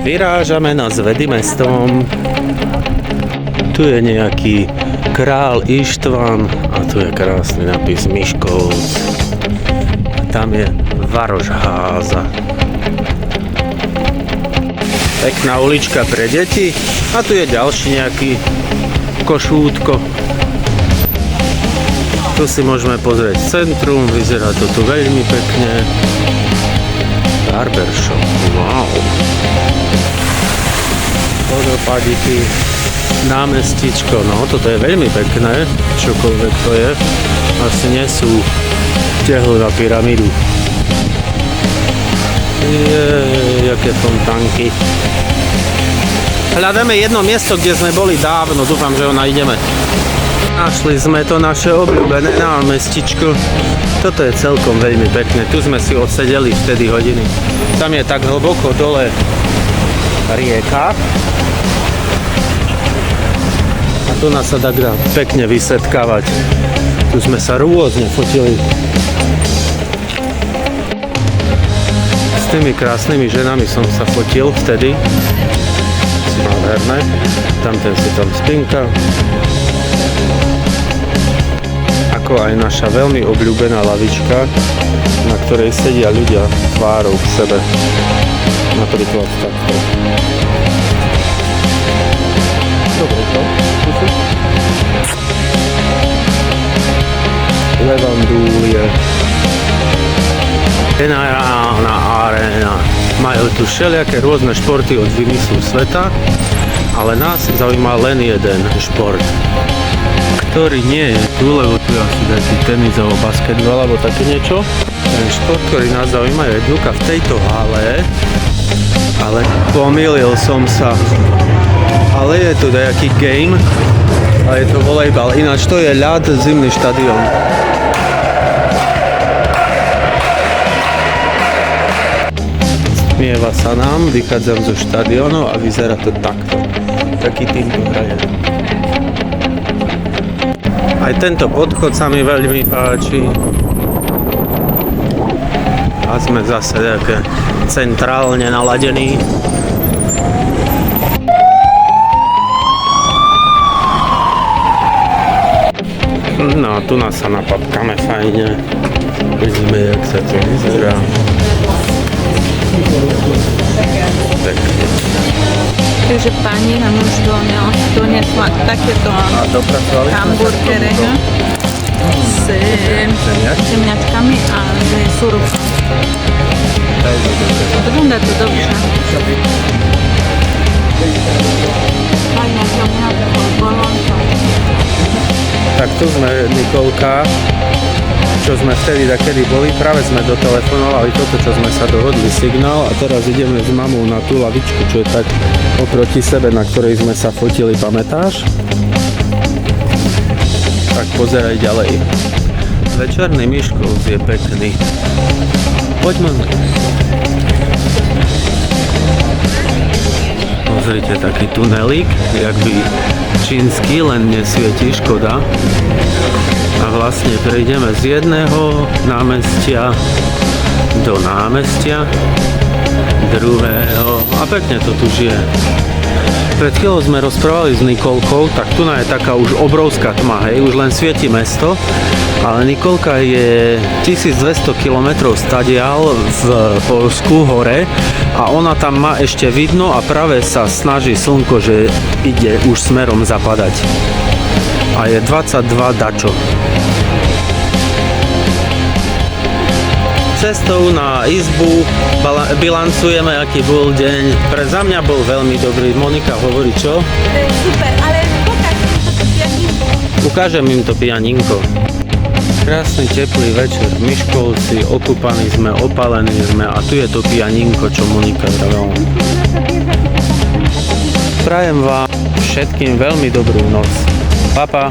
Vyrážame na Zvedy mestom. Tu je nejaký král Ištvan a tu je krásny nápis Miškolc. Tam je Varožháza. Pekná ulička pre deti a tu je ďalší nejaký košútko. Tu si môžeme pozrieť centrum, vyzerá to tu veľmi pekne. Barbershop, wow. Vodopádiky, námestičko, no toto je veľmi pekné, čokoľvek to je. Asi nie sú tehly na pyramídu. Jaké fontánky. Hľadáme jedno miesto, kde sme boli dávno, dúfam, že ho nájdeme. Našli sme to naše obľúbené námestičko. Toto je celkom veľmi pekné. Tu sme si odsedeli vtedy hodiny. Tam je tak hlboko dole rieka. A tu nás sa dá pekne vysetkávať. Tu sme sa rôzne fotili. S tými krásnymi ženami som sa fotil vtedy. Nádherné. Tamten si tam spinka. Ako aj naša veľmi obľúbená lavička, na ktorej sedia ľudia tvárou k sebe. Napríklad takto. Dobre, to? Levandúlie. Generálna aréna. Majú tu všelijaké rôzne športy od vymyslu sveta, ale nás zaujíma len jeden šport, ktorý nie je tu, lebo tu je asi taký tenis alebo basketbal alebo také niečo. Ten šport, ktorý nás zaujíma, je jednoducho v tejto hale, ale pomýlil som sa. Ale je tu nejaký game a je to volejbal, ináč to je ľad, zimný štadión. Smieva sa nám, vychádzam zo štadiónu a vyzerá to takto. Taký tým tu hraje. Aj tento podchod sa mi veľmi páči. A sme zase také centrálne naladení. No a tu nás sa napapkáme fajne. Vidíme, jak sa to vyzerá. Takže pani nám už doniesla takéto hamburgery s zemiačkami a surówką. Wygląda to dobrze. Fajna ziemniaczka, bolonka. Tak tu sme, Nikolka, čo sme vtedy takedy boli, práve sme dotelefonovali toto, čo sme sa dohodli, signál, a teraz ideme s mamou na tú lavičku, čo je tak oproti sebe, na ktorej sme sa fotili, pamätáš? Tak pozeraj ďalej. Večerný Miškolc je pekný. Poďme. Pozrite, taký tunelík, jak by čínsky, len nesvietí, škoda. A vlastne prejdeme z jedného námestia do námestia druhého a pekne to tu žije. Pred chvíľou sme rozprávali s Nikolkou, tak tu je taká už obrovská tma, hej, už len svieti mesto, ale Nikolka je 1200 km stadiaľ v Poľsku hore a ona tam má ešte vidno a práve sa snaží slnko, že ide už smerom zapadať. A je 22 dačo. Cestou na izbu bilancujeme, aký bol deň. Za mňa bol veľmi dobrý. Monika hovorí čo? Super, ale pokaż mi to pianinko. Ukážem im to pianinko. Krásny teplý večer v Miškolci, okúpaní sme, opálení sme a tu je to pianinko, čo Monika vravela. Prajem vám všetkým veľmi dobrú noc. Pa, pa.